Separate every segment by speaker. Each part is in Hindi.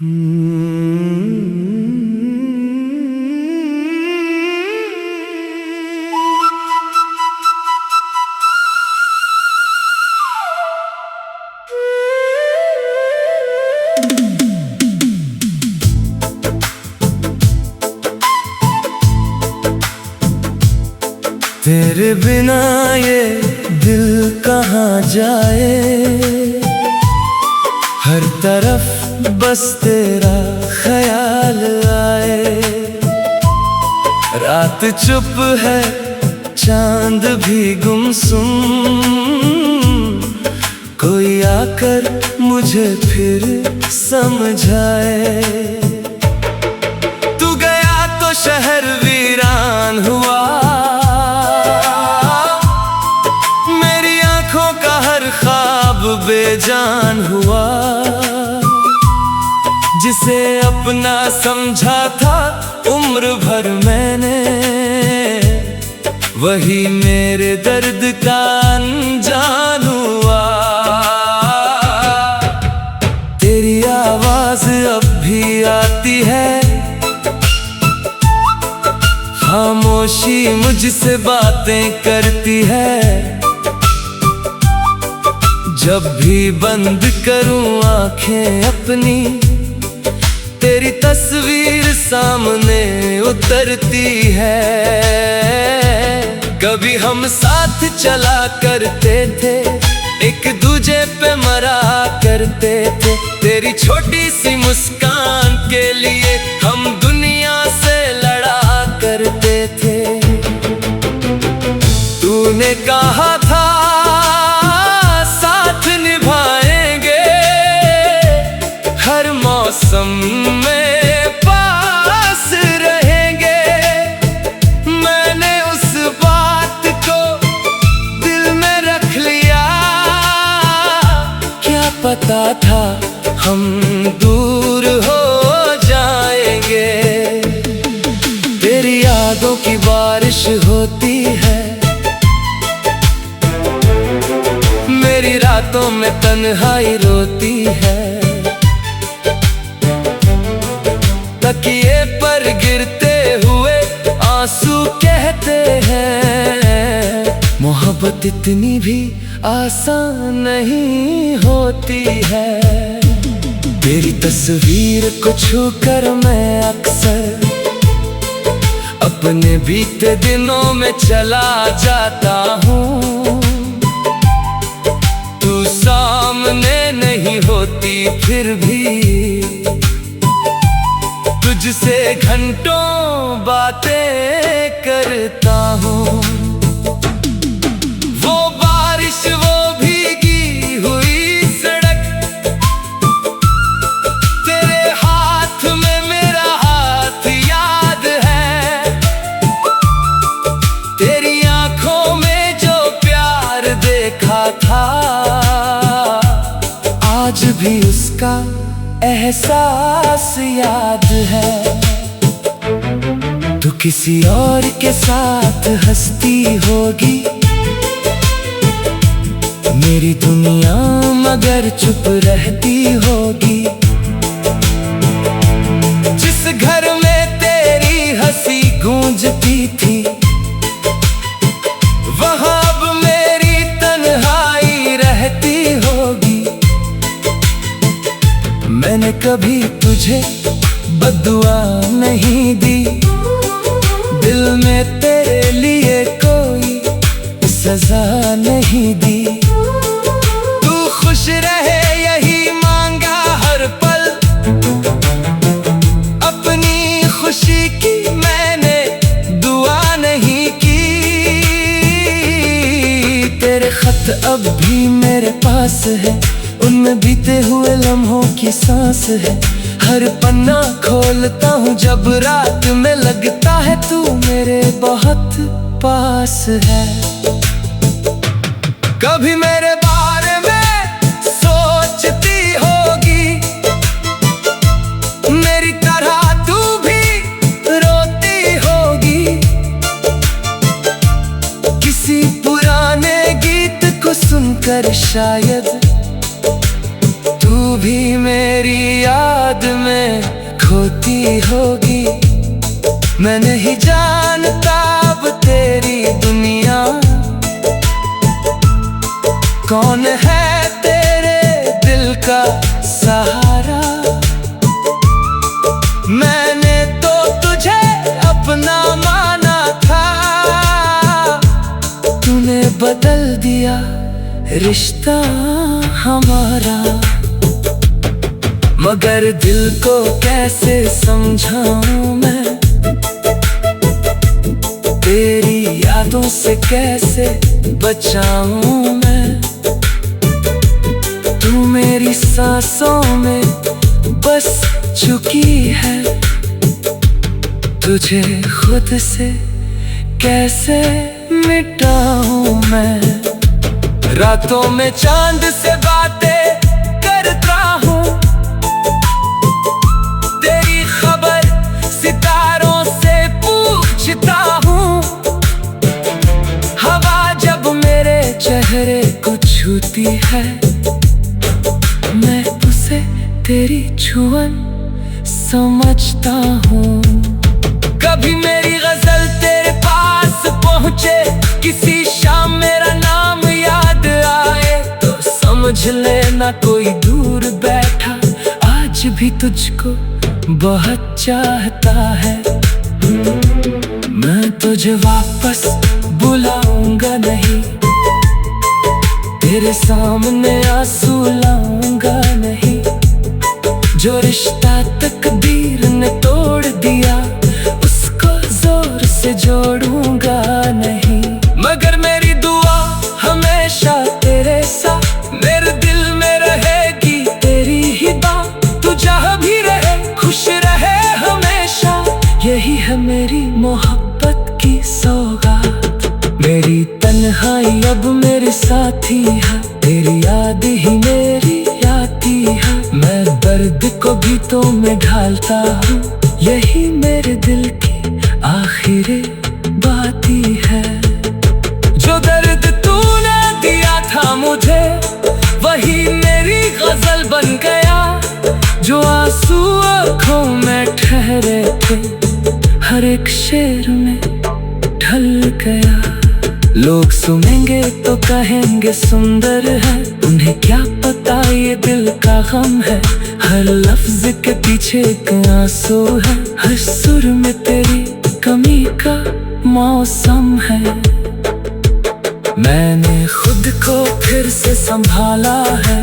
Speaker 1: तेरे बिना ये दिल कहाँ जाए, हर तरफ बस तेरा ख्याल आए। रात चुप है, चांद भी गुमसुम, कोई आकर मुझे फिर समझाए। तू गया तो शहर वीरान हुआ, मेरी आंखों का हर ख्वाब बेजान हुआ। जिसे अपना समझा था उम्र भर मैंने, वही मेरे दर्द का अनजान हुआ। तेरी आवाज अब भी आती है, खामोशी मुझसे बातें करती है। जब भी बंद करूं आंखें अपनी, तेरी तस्वीर सामने उतरती है। कभी हम साथ चला करते थे, एक दूजे पे मरा करते थे। तेरी छोटी सी मुस्कान के लिए हम दुनिया से लड़ा करते थे। तूने कहा था साथ निभाएंगे, हर मौसम में पास रहेंगे। मैंने उस बात को दिल में रख लिया, क्या पता था हम दूर हो जाएंगे। तेरी यादों की बारिश होती है, मेरी रातों में तन्हाई रोती है। तकिए पर गिरते हुए आंसू कहते हैं, मोहब्बत इतनी भी आसान नहीं होती है। तेरी तस्वीर को छूकर मैं अक्सर अपने बीते दिनों में चला जाता हूँ। तू सामने नहीं होती फिर भी तुझसे घंटों बातें करता हूँ। वो बारिश, वो भीगी हुई सड़क, तेरे हाथ में मेरा हाथ याद है। तेरी आंखों में जो प्यार देखा था, आज भी उसका एहसास याद है। तू किसी और के साथ हंसती होगी, मेरी दुनिया मगर चुप रहती होगी। जिस घर में तेरी हंसी गूंजती थी, वहां अब मेरी तन्हाई रहती होगी। मैंने कभी तुझे बद्दुआ नहीं दी, दिल में तेरे लिए कोई सजा नहीं दी। तू खुश रहे यही मांगा हर पल, अपनी खुशी की मैंने दुआ नहीं की। तेरे खत अब भी मेरे पास है, उनमें बीते हुए लम्हों की सांस है। हर पन्ना खोलता हूँ जब रात में, लगता है तू मेरे बहुत पास है। कभी मेरे बारे में सोचती होगी, मेरी तरह तू भी रोती होगी। किसी पुराने गीत को सुनकर शायद तू भी मेरी याद याद में खोती होगी। मैं नहीं जानता अब तेरी दुनिया कौन है तेरे दिल का सहारा। मैंने तो तुझे अपना माना था, तूने बदल दिया रिश्ता हमारा। मगर दिल को कैसे समझाऊं मैं, तेरी यादों से कैसे बचाऊं मैं। तू मेरी सांसों में बस चुकी है, तुझे खुद से कैसे मिटाऊं मैं। रातों में चांद से बातें करता हूँ, तेरी खबर सितारों से पूछता हूँ। हवा जब मेरे चेहरे को छूती है, मैं उसे तेरी छुअन समझता हूँ। कभी मेरी गजल तेरे पास पहुँचे, किसी शाम मेरा नाम याद आए, तो समझ लेना कोई दूर बैठा आज भी तुझको बहुत चाहता है। मैं तुझे वापस बुलाऊंगा नहीं, तेरे सामने आंसू लाऊंगा नहीं। जो रिश्ता तकदीर ने तोड़ दिया, उसको जोर से जोड़ूंगा नहीं। मगर मेरी दुआ हमेशा तेरे साथ, मेरे दिल में रहेगी तेरी ही बात। तू जहाँ भी रहे खुश रहे हमेशा, यही है मेरी मोहब्बत की सौगात। मेरी तन्हाई अब मेरे साथी है, तेरी याद ही मेरी आती है। मैं दर्द को गीतों में ढालता हूँ, यही मेरे दिल की आखिरी बाती है। जो दर्द तूने दिया था मुझे, वही मेरी गजल बन गया। जो आंसू आँखों में ठहरे थे, हर एक शेर में ढल गया। लोग सुनेंगे तो कहेंगे सुंदर है, उन्हें क्या पता ये दिल का गम है। हर लफ्ज के पीछे एक आंसू है, हर सुर में तेरी कमी का मौसम है। मैंने खुद को फिर से संभाला है।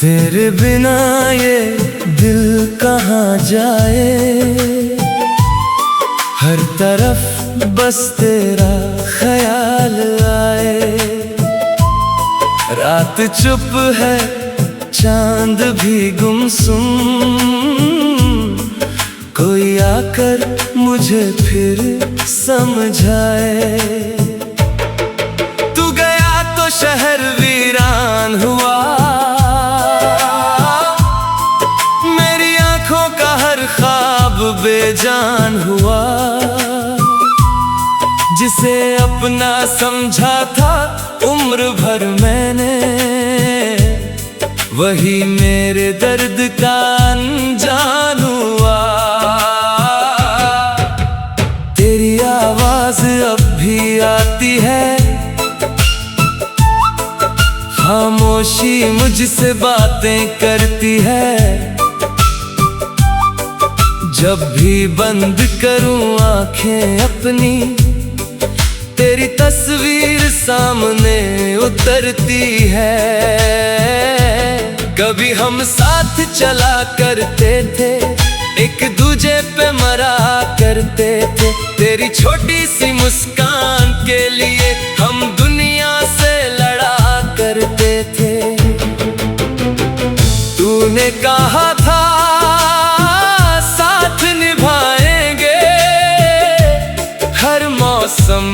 Speaker 1: तेरे बिना ये दिल कहाँ जाए, हर तरफ बस तेरा ख्याल आए। रात चुप है चांद भी गुमसुम, कोई आकर मुझे फिर समझाए। तू गया तो शहर वीरान हुआ, बेजान हुआ। जिसे अपना समझा था उम्र भर मैंने, वही मेरे दर्द का अनजान हुआ। तेरी आवाज अब भी आती है, खामोशी मुझसे बातें करती है। जब भी बंद करूं आंखें अपनी, तेरी तस्वीर सामने उतरती है। कभी हम साथ चला करते थे, एक दूजे पे मरा करते थे। तेरी छोटी सी मुस्कान के लिए हम दुनिया से लड़ा करते थे। तूने कहा था साथ निभाएंगे, हर मौसम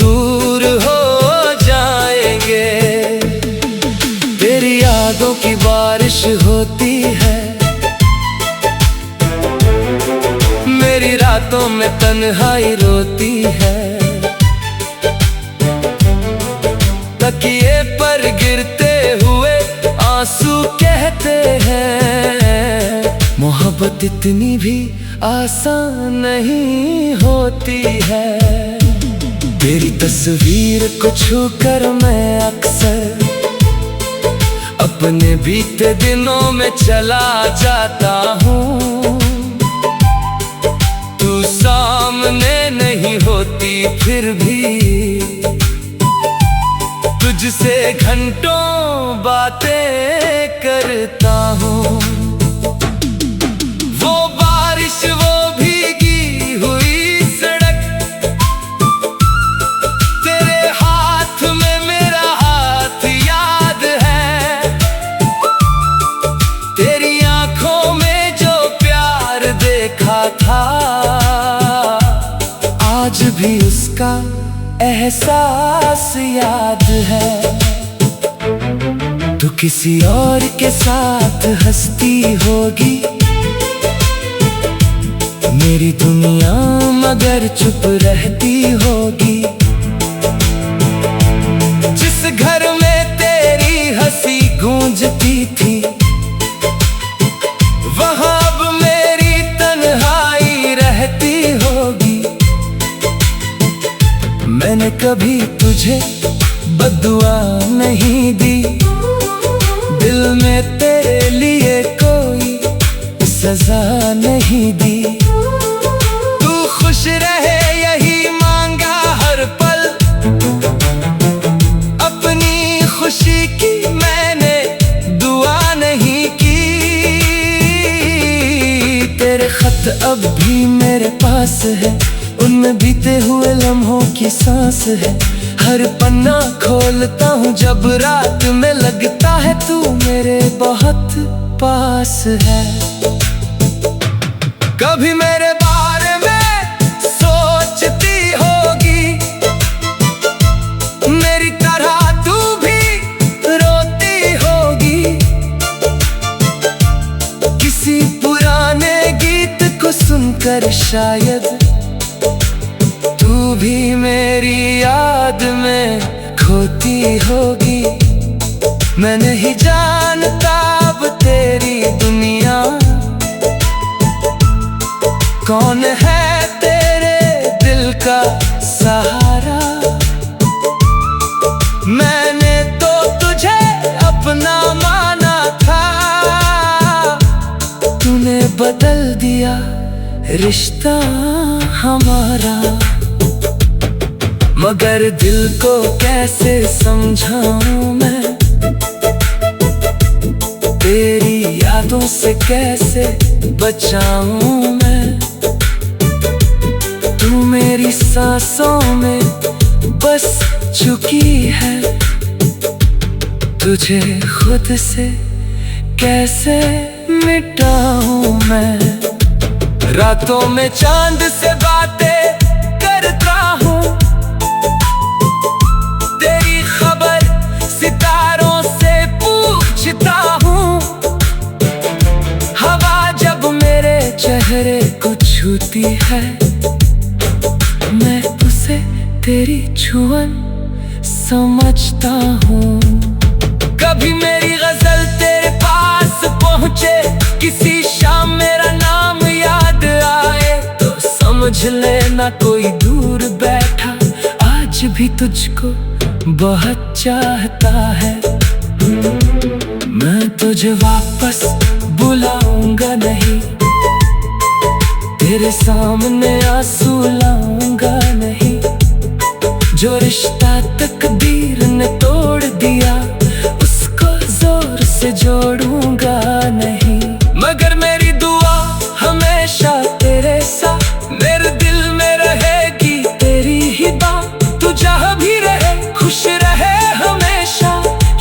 Speaker 1: दूर हो जाएंगे। तेरी यादों की बारिश होती है, मेरी रातों में तन्हाई रोती है। तकिए पर गिरते हुए आंसू कहते हैं, मोहब्बत इतनी भी आसान नहीं होती है। तेरी तस्वीर को छूकर मैं अक्सर अपने बीते दिनों में चला जाता हूँ। तू सामने नहीं होती फिर भी तुझसे घंटों बातें करता हूँ। वो बारिश, वो भीगी हुई सड़क, तेरे हाथ में मेरा हाथ याद है। तेरी आंखों में जो प्यार देखा था, आज भी उसका एहसास याद है। तू किसी और के साथ हंसती होगी, मेरी दुनिया मगर चुप रहती होगी। जिस घर में तेरी हंसी गूंजती थी, वहां अब मेरी तन्हाई रहती होगी। मैंने कभी तुझे बद्दुआ नहीं दी, दिल में तेरे लिए कोई सजा नहीं दी। तू खुश रहे यही मांगा हर पल, अपनी खुशी की मैंने दुआ नहीं की। तेरे खत अब भी मेरे पास है, उनमें बीते हुए लम्हों की सांस है। हर पन्ना खोलता हूँ जब रात में लगता है तू मेरे बहुत पास है। कभी मेरे बारे में सोचती होगी, मेरी तरह तू भी रोती होगी। किसी पुराने गीत को सुनकर शायद तू भी मेरी याद में खोती होगी। मैं नहीं जानता अब तेरी दुनिया कौन है तेरे दिल का सहारा। मैंने तो तुझे अपना माना था, तूने बदल दिया रिश्ता हमारा। मगर दिल को कैसे समझाऊं मैं, तेरी यादों से कैसे बचाऊं मैं। तू मेरी सांसों में बस चुकी है, तुझे खुद से कैसे मिटाऊं मैं। रातों में चांद से बातें करता हूँ, तेरी खबर सितारों से पूछता हूँ। हवा जब मेरे चेहरे को छूती है, मैं उसे तेरी छुअन समझता हूँ। कभी मेरी गजल तेरे पास पहुँचे, किसी शाम मेरा नाम याद आए, तो समझ लेना कोई दूर बैठा आज भी तुझको बहुत चाहता है। मैं तुझे वापस बुलाऊंगा नहीं, तेरे सामने आंसू लाऊंगा नहीं। जो रिश्ता तकदीर ने तोड़ दिया, उसको जोर से जोड़ूंगा नहीं। मगर मेरी दुआ हमेशा तेरे साथ, मेरे दिल में रहेगी तेरी ही बात। तू जहाँ भी रहे खुश रहे हमेशा,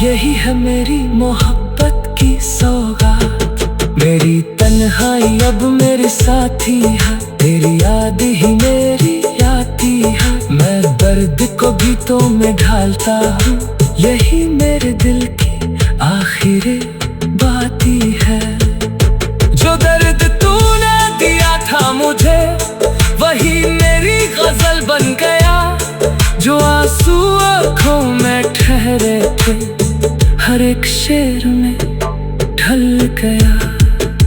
Speaker 1: यही है मेरी मोहब्बत की सौगात। मेरी तन्हाई अब मेरे साथी है, तेरी याद ही मेरी आती है। मैं दर्द को गीतों में ढालता हूँ, यही मेरे दिल की आखिरी बात ही है। जो दर्द तूने दिया था मुझे, वही मेरी गजल बन गया। जो आंसू आँखों में ठहरे थे, हर एक शेर में ढल गया।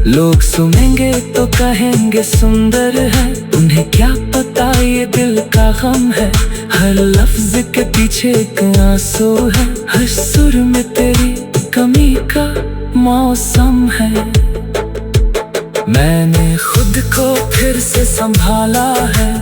Speaker 1: लोग सुनेंगे तो कहेंगे सुंदर है, उन्हें क्या पता ये दिल का गम है। हर लफ्ज के पीछे एक आंसू है, हर सुर में तेरी कमी का मौसम है। मैंने खुद को फिर से संभाला है।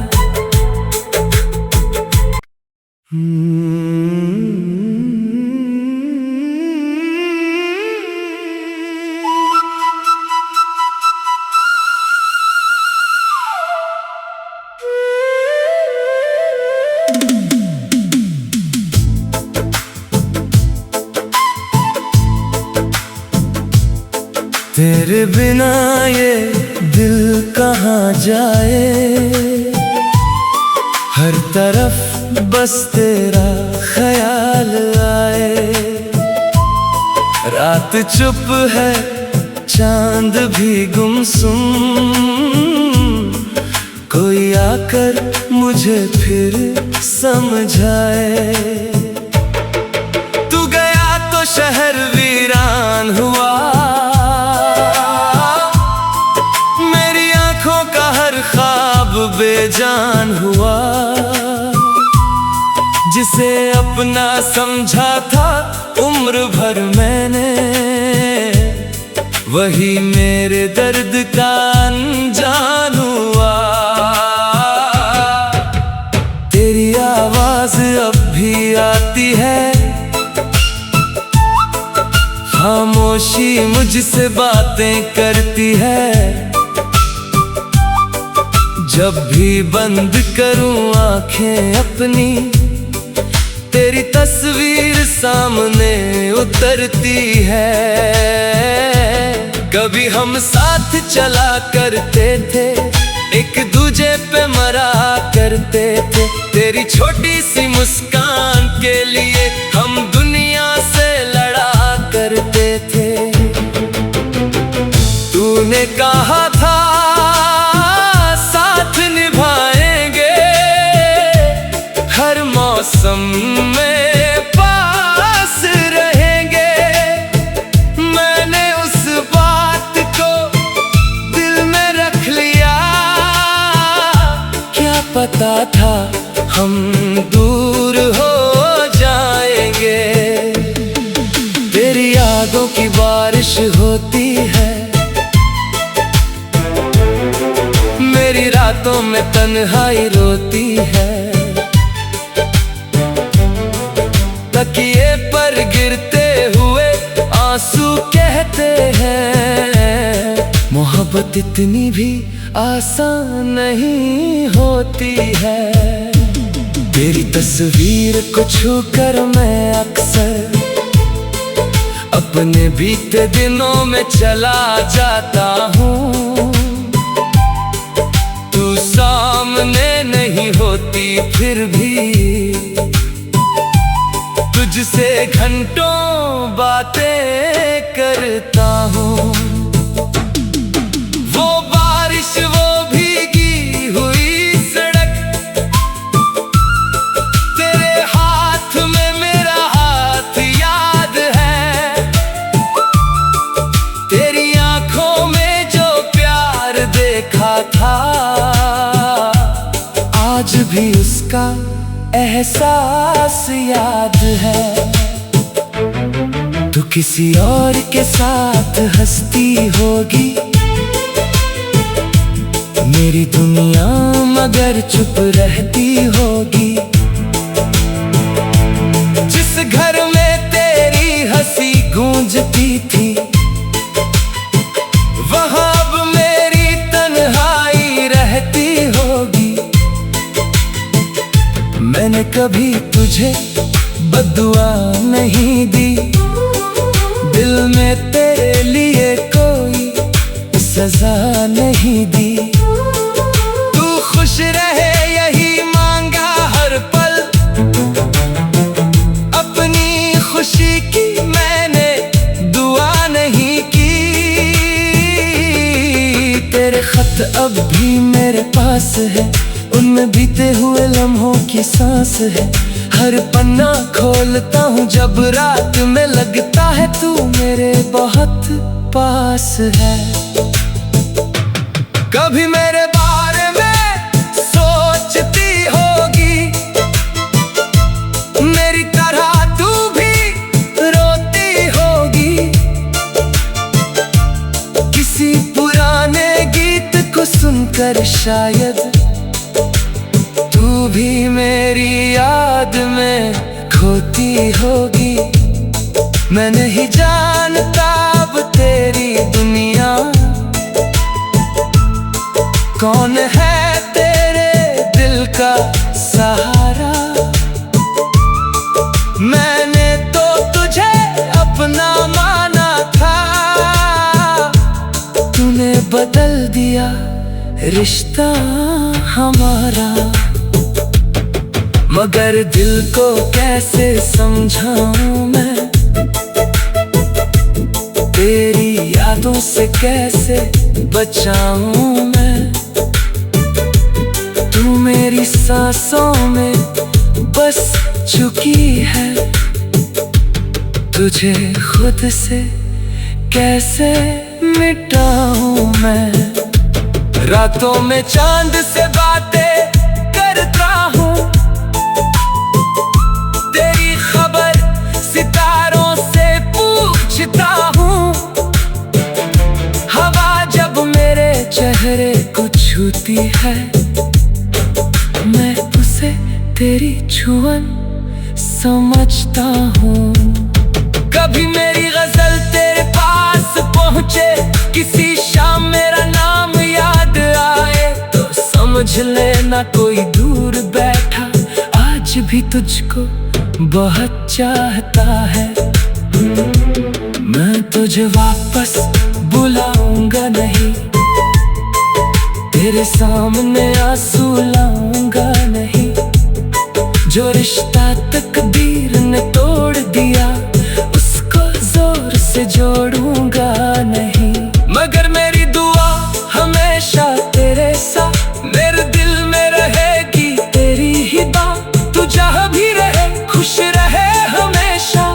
Speaker 1: तेरे बिना ये दिल कहाँ जाए, हर तरफ बस तेरा ख्याल आए। रात चुप है, चांद भी गुमसुम, कोई आकर मुझे फिर समझाए। तू गया तो शहर वीरान हुआ, मेरी आंखों का हर ख्वाब बेजान हुआ। जिसे अपना समझा था उम्र भर मैंने, वही मेरे दर्द का अनजान हुआ। तेरी आवाज अब भी आती है, खामोशी मुझसे बातें करती है। जब भी बंद करूं आंखें अपनी, तेरी तस्वीर सामने उतरती है। कभी हम साथ चला करते थे, एक दूजे पे मरा करते थे। तेरी छोटी सी मुस्कान के लिए हम दुनिया से लड़ा करते थे। तूने कहा था साथ निभाएंगे, हर मौसम में पास रहेंगे। मैंने उस बात को दिल में रख लिया, क्या पता था हम दूर हो जाएंगे। तेरी यादों की बारिश होती है, मेरी रातों में तन्हाई रोती है। तकिए पर गिरते हुए आंसू कहते हैं, मोहब्बत इतनी भी आसान नहीं होती है। तेरी तस्वीर को छूकर मैं अक्सर अपने बीते दिनों में चला जाता हूँ। तू सामने नहीं होती फिर भी तुझसे घंटों बातें करता हूँ। वो बारिश, वो भीगी हुई सड़क, तेरे हाथ में मेरा हाथ याद है। तेरी आंखों में जो प्यार देखा था, आज भी उसका एहसास याद है। तू किसी और के साथ हंसती होगी, मेरी दुनिया मगर चुप रहती होगी। जिस घर में तेरी हंसी गूंजती थी, वहां अब मेरी तन्हाई रहती होगी। मैंने कभी तुझे बद्दुआ नहीं दी, दिल में तेरे लिए कोई सजा नहीं दी। तू खुश रहे यही मांगा हर पल, अब भी मेरे पास है, उनमें बीते हुए लम्हों की सांस है। हर पन्ना खोलता हूँ जब रात में लगता है तू मेरे बहुत पास है। कभी मेरे बारे में सोचती होगी, मेरी तरह तू भी रोती होगी। किसी पुराने गीत को सुनकर शायद तू भी मेरी याद में खोती होगी। मैं नहीं जानता अब तेरी दुनिया कौन है तेरे दिल का सहारा। मैंने तो तुझे अपना माना था, तूने बदल दिया रिश्ता हमारा। मगर दिल को कैसे समझाऊं मैं, तेरी यादों से कैसे बचाऊं मैं। तू मेरी सांसों में बस चुकी है, तुझे खुद से कैसे मिटाऊं मैं। रातों में चांद से बातें करता हूँ, तेरी खबर सितारों से पूछता हूँ। हवा जब मेरे चेहरे को छूती है, मैं उसे तेरी छुअन समझता हूँ। कभी मेरी गजल तेरे पास पहुँचे, किसी शाम मेरा नाम याद आए, तो समझ लेना कोई दूर बैठा आज भी तुझको बहुत चाहता है। मैं तुझे वापस बुलाऊंगा नहीं, तेरे सामने आंसू लाऊंगा नहीं। जो रिश्ता तकदीर ने तोड़ दिया, उसको जोर से जोड़ूंगा नहीं। मगर मेरी दुआ हमेशा तेरे साथ, मेरे दिल में रहेगी तेरी ही बात। तू जहाँ भी रहे खुश रहे हमेशा,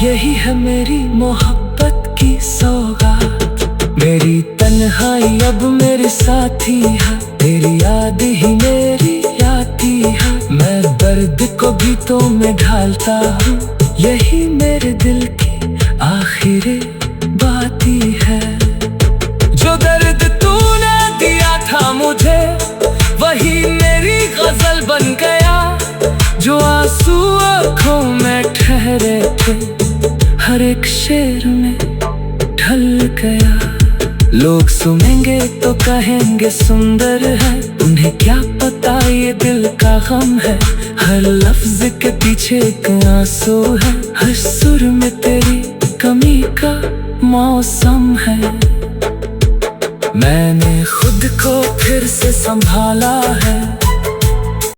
Speaker 1: यही है मेरी मोहब्बत की सौगात। मेरी तन्हाई अब मेरे साथी है, तेरी याद ही मेरी याती है। मैं दर्द को गीतों में ढालता हूँ, यही मेरे दिल की आखिरी बाती है। जो दर्द तूने दिया था मुझे, वही मेरी गजल बन गया। जो आंसू आँखों में ठहरे थे, हर एक शेर में ढल गया। लोग सुनेंगे तो कहेंगे सुंदर है, उन्हें क्या पता ये दिल का गम है। हर लफ्ज के पीछे एक आंसू है, हर सुर में तेरी कमी का मौसम है। मैंने खुद को फिर से संभाला है,